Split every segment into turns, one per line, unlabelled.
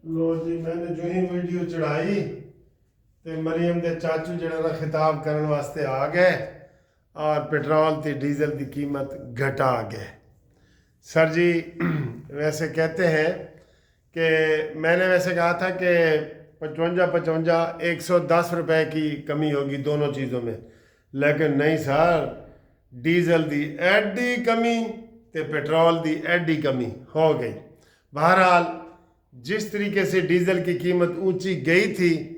लो जी, मैंने जो ही वीडियो चढ़ाई ते मरियम दे चाचू जड़ा ना खिताब करने वास्ते आ गए और पेट्रोल ते डीजल की कीमत घटा गए। सर जी वैसे कहते हैं कि मैंने वैसे कहा था कि 110 रुपए की कमी होगी दोनों चीज़ों में, लेकिन नहीं सर, डीजल दी एडी कमी ते पेट्रोल दी एडी कमी हो गई। बहरहाल जिस तरीके से डीजल की कीमत ऊंची गई थी,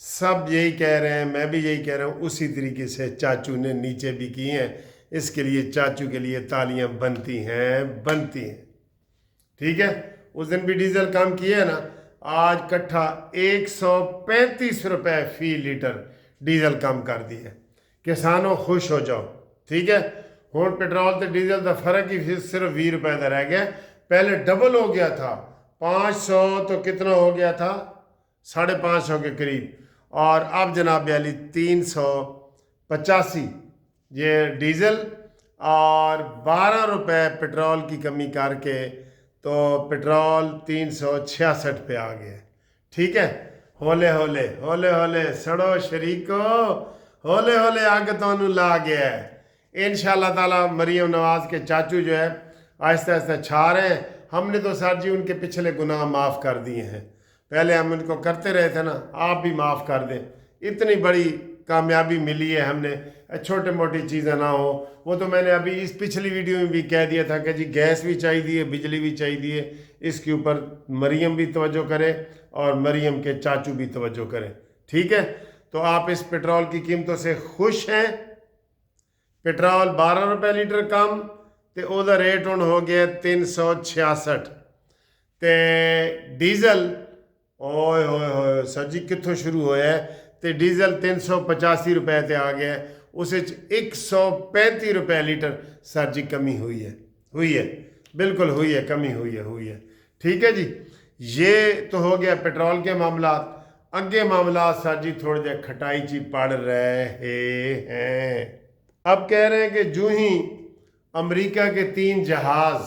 सब यही कह रहे हैं, मैं भी यही कह रहा हूँ, उसी तरीके से चाचू ने नीचे भी की हैं। इसके लिए चाचू के लिए तालियां बनती हैं, बनती हैं। ठीक है, उस दिन भी डीजल कम किया है ना, आज कट्ठा 135 रुपए फी लीटर डीजल कम कर दिया। किसानों खुश हो जाओ। ठीक है, हुण पेट्रोल तो डीजल का फर्क ही सिर्फ 20 रुपए का रह गया। पहले डबल हो गया था, 500 तो कितना हो गया था, 550 के करीब, और अब जनाब अली 385 ये डीजल और 12 रुपए पेट्रोल की कमी करके तो पेट्रोल 366 पे आ गया। ठीक है, होले होले होले होले सड़ो शरीको, होले होले आग तो ला गया है। इंशाल्लाह ताला मरियम नवाज के चाचू जो है आहिस्ता आहिस्ता छा रहे हैं। हमने तो सर जी उनके पिछले गुनाह माफ़ कर दिए हैं, पहले हम उनको करते रहे थे ना, आप भी माफ़ कर दें। इतनी बड़ी कामयाबी मिली है हमने, छोटे मोटी चीज़ें ना हो। वो तो मैंने अभी इस पिछली वीडियो में भी कह दिया था कि जी गैस भी चाहिए, बिजली भी चाहिए, इसके ऊपर मरियम भी तवज्जो करे और मरियम के चाचू भी तवज्जो करें। ठीक है, तो आप इस पेट्रोल की कीमतों से खुश हैं? पेट्रोल 12 रुपए लीटर कम तो ਉਹਦਾ रेट ਹੁਣ हो गया 366 ਤੇ डीजल ओए होए होए सर जी कितों शुरू होया है, तो डीजल 385 रुपए ते आ गया है, उस 135 रुपए लीटर सर जी कमी हुई है, बिल्कुल हुई है, कमी हुई है। ठीक है जी, ये तो हो गया पेट्रोल के मामला। अगे मामला सर जी थोड़े जे खटाई ची पड़ रहे हैं। अब कह रहे हैं कि जो ही अमेरिका के 3 जहाज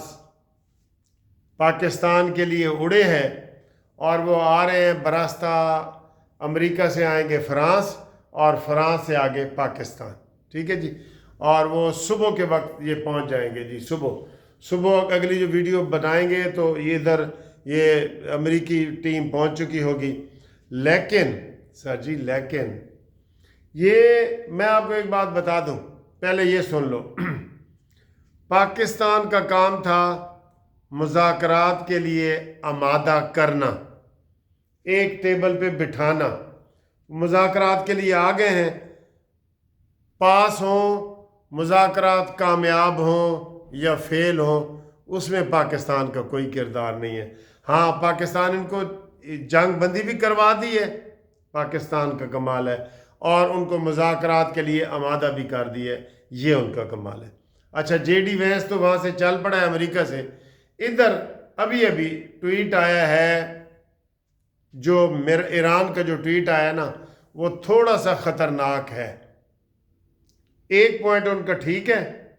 पाकिस्तान के लिए उड़े हैं और वो आ रहे हैं बरास्ता अमेरिका से आएंगे फ्रांस और फ्रांस से आगे पाकिस्तान। ठीक है जी, और वो सुबह के वक्त ये पहुंच जाएंगे जी। सुबह अगली जो वीडियो बनाएंगे तो ये इधर ये अमेरिकी टीम पहुंच चुकी होगी। लेकिन सर जी लेकिन ये मैं आपको एक बात बता दूं, पहले ये सुन लो। पाकिस्तान का काम था मुज़ाकरात के लिए आमादा करना, एक टेबल पे बिठाना। मुज़ाकरात के लिए आ गए हैं, पास हों, मुज़ाकरात कामयाब हों या फेल हों, उसमें पाकिस्तान का कोई किरदार नहीं है। हाँ, पाकिस्तान इनको जंग बंदी भी करवा दी है, पाकिस्तान का कमाल है, और उनको मुज़ाकरात के लिए आमादा भी कर दिया है, ये उनका कमाल है। अच्छा, जेडी वैंस तो वहाँ से चल पड़ा है अमेरिका से। इधर अभी अभी ट्वीट आया है, जो मेरा ईरान का जो ट्वीट आया ना, वो थोड़ा सा ख़तरनाक है। एक पॉइंट उनका ठीक है,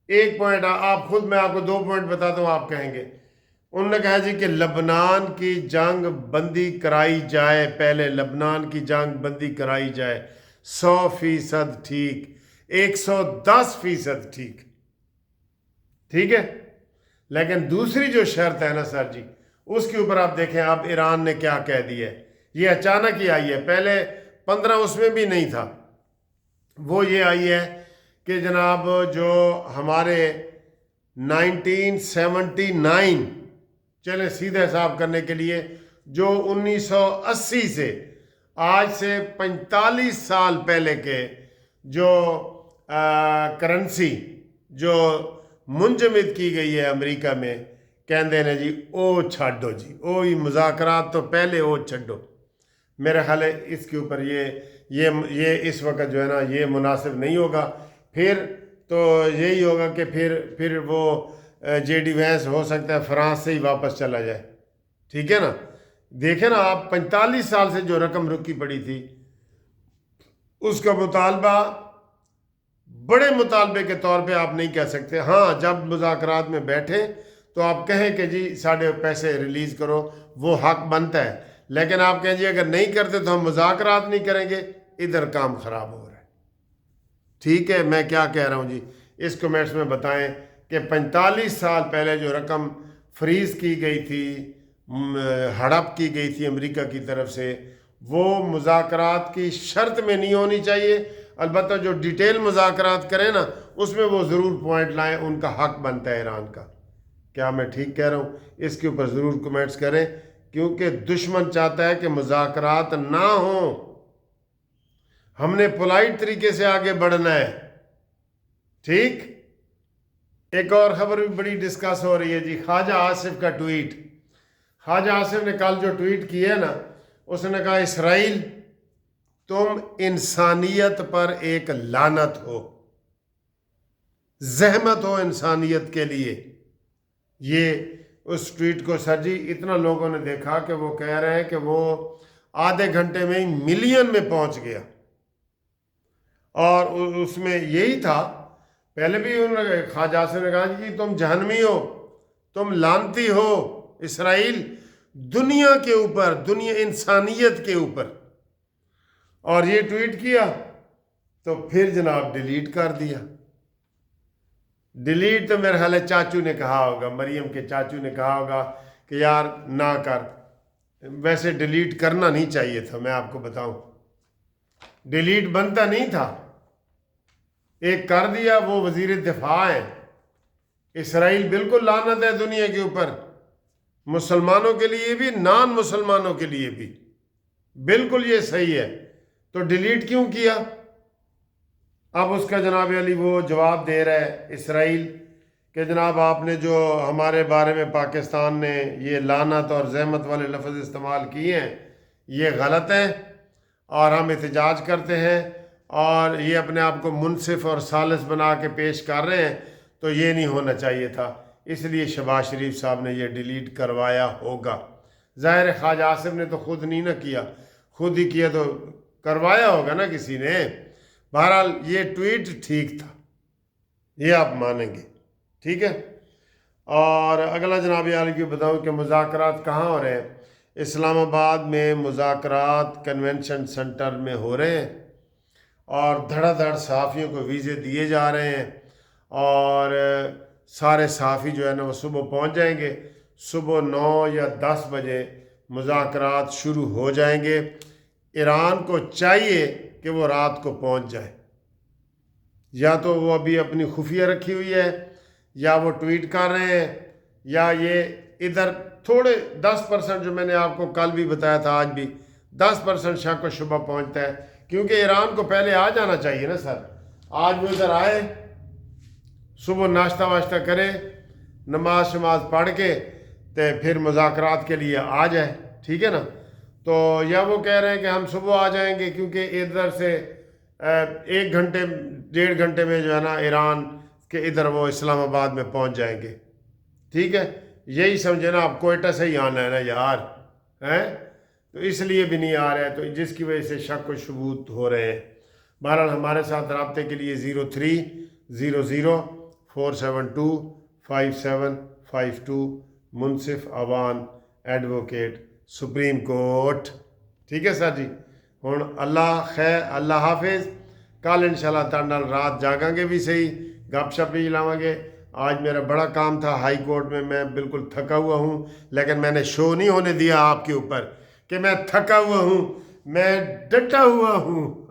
एक पॉइंट आप खुद, मैं आपको 2 पॉइंट बताता हूँ, आप कहेंगे। उन्होंने कहा जी कि लबनान की जंग बंदी कराई जाए, पहले लबनान की जंग बंदी कराई जाए, 100% ठीक, 110% ठीक। ठीक है, लेकिन दूसरी जो शर्त है ना सर जी, उसके ऊपर आप देखें अब ईरान ने क्या कह दिया है। ये अचानक ही आई है, पहले 15 उसमें भी नहीं था। वो ये आई है कि जनाब जो हमारे 1979, चले सीधे हिसाब करने के लिए, जो 1980 से आज से 45 साल पहले के जो करेंसी जो मुंजमद की गई है अमेरिका में, कहते हैं जी ओ छाड़ो जी, ओ ही मुज़ाकरात तो पहले ओ छड़ो। मेरा ख्याल है इसके ऊपर ये इस वक्त जो है ना, ये मुनासिब नहीं होगा। फिर तो यही होगा कि फिर वो जेडी वैंस हो सकता है फ्रांस से ही वापस चला जाए। ठीक है ना, देखें ना आप, 45 साल से जो रकम रुकी पड़ी थी, उसका मुतालबा बड़े मुतालबे के तौर पे आप नहीं कह सकते। हाँ, जब मुज़ाकरात में बैठे تو آپ کہیں کہ جی ساڑھے پیسے ریلیز کرو، وہ حق بنتا ہے، لیکن آپ کہیں جی اگر نہیں کرتے تو ہم مذاکرات نہیں کریں گے، ادھر کام خراب ہو رہا ہے۔ ٹھیک ہے، میں کیا کہہ رہا ہوں جی، اس کمنٹس میں بتائیں کہ 45 سال پہلے جو رقم فریز کی گئی تھی، ہڑپ کی گئی تھی امریکہ کی طرف سے، وہ مذاکرات کی شرط میں نہیں ہونی چاہیے۔ البتہ جو ڈیٹیل مذاکرات کریں نا، اس میں وہ ضرور پوائنٹ لائیں، ان کا حق بنتا ہے ایران کا۔ کیا میں ٹھیک کہہ رہا ہوں؟ اس کے اوپر ضرور کمنٹس کریں، کیونکہ دشمن چاہتا ہے کہ مذاکرات نہ ہوں۔ ہم نے پولائٹ طریقے سے آگے بڑھنا ہے، ٹھیک۔ ایک اور خبر بھی بڑی ڈسکس ہو رہی ہے جی، خواجہ آصف کا ٹویٹ۔ خواجہ آصف نے کل جو ٹویٹ کیا ہے نا، اس نے کہا اسرائیل تم انسانیت پر ایک لعنت ہو، زحمت ہو انسانیت کے لیے۔ یہ اس ٹویٹ کو سر جی اتنا لوگوں نے دیکھا کہ وہ کہہ رہے ہیں کہ وہ آدھے گھنٹے میں ہی ملین میں پہنچ گیا، اور اس میں یہی تھا، پہلے بھی انہوں نے خواجہ آصف نے کہا کہ تم جہنمی ہو، تم لعنتی ہو اسرائیل، دنیا کے اوپر، دنیا انسانیت کے اوپر۔ اور یہ ٹویٹ کیا تو پھر جناب ڈیلیٹ کر دیا۔ ڈیلیٹ تو میرے خیال ہے چاچو نے کہا ہوگا، مریم کے چاچو نے کہا ہوگا کہ یار نہ کر۔ ویسے ڈیلیٹ کرنا نہیں چاہیے تھا، میں آپ کو بتاؤں، ڈیلیٹ بنتا نہیں تھا۔ ایک کر دیا، وہ وزیر دفاع ہے۔ اسرائیل بالکل لعنت ہے دنیا کے اوپر، مسلمانوں کے لیے بھی، نان مسلمانوں کے لیے بھی، بالکل یہ صحیح ہے۔ تو ڈیلیٹ کیوں کیا؟ اب اس کا جناب علی وہ جواب دے رہا ہے اسرائیل کہ جناب آپ نے جو ہمارے بارے میں پاکستان نے یہ لعنت اور زحمت والے لفظ استعمال کیے ہیں، یہ غلط ہے، اور ہم احتجاج کرتے ہیں، اور یہ اپنے آپ کو منصف اور ثالث بنا کے پیش کر رہے ہیں، تو یہ نہیں ہونا چاہیے تھا، اس لیے شہباز شریف صاحب نے یہ ڈیلیٹ کروایا ہوگا۔ ظاہر خواجہ آصف نے تو خود نہیں نہ کیا، خود ہی کیا تو کروایا ہوگا نا کسی نے۔ بہرحال یہ ٹویٹ ٹھیک تھا، یہ آپ مانیں گے، ٹھیک ہے۔ اور اگلا جناب عالی کو بتاؤں کہ مذاکرات کہاں ہو رہے ہیں؟ اسلام آباد میں مذاکرات کنونشن سینٹر میں ہو رہے ہیں، اور دھڑا دھڑ صحافیوں کو ویزے دیے جا رہے ہیں، اور سارے صحافی جو ہے نا وہ صبح پہنچ جائیں گے، صبح 9 یا 10 بجے مذاکرات شروع ہو جائیں گے۔ ایران کو چاہیے کہ وہ رات کو پہنچ جائے، یا تو وہ ابھی اپنی خفیہ رکھی ہوئی ہے، یا وہ ٹویٹ کر رہے ہیں، یا یہ ادھر تھوڑے 10% جو میں نے آپ کو کل بھی بتایا تھا، آج بھی 10% شک و شبہ پہنچتا ہے، کیونکہ ایران کو پہلے آ جانا چاہیے نا سر۔ آج وہ ادھر آئے، صبح ناشتہ واشتہ کرے، نماز شماز پڑھ کے تو پھر مذاکرات کے لیے آ جائے، ٹھیک ہے نا۔ تو یا وہ کہہ رہے ہیں کہ ہم صبح آ جائیں گے، کیونکہ ادھر سے 1 گھنٹے 1.5 گھنٹے میں جو ہے نا ایران کے ادھر وہ اسلام آباد میں پہنچ جائیں گے، ٹھیک ہے۔ یہی سمجھے نا، آپ کوئٹہ سے ہی آنا ہے نا یار، ہیں تو اس لیے بھی نہیں آ رہا ہے، تو جس کی وجہ سے شک و شبہات ہو رہے ہیں۔ بہرحال ہمارے ساتھ رابطے کے لیے 030047257552 منصف عوان ایڈوکیٹ سپریم کورٹ، ٹھیک ہے سر جی۔ ہوں اللہ خیر، اللہ حافظ۔ کل انشاءاللہ تعالی نال رات جاگاں گے بھی صحیح، گپ شپ بھی لاواں گے۔ آج میرا بڑا کام تھا ہائی کورٹ میں بالکل تھکا ہوا ہوں، لیکن میں نے شو نہیں ہونے دیا آپ کے اوپر کہ میں تھکا ہوا ہوں، میں ڈٹا ہوا ہوں۔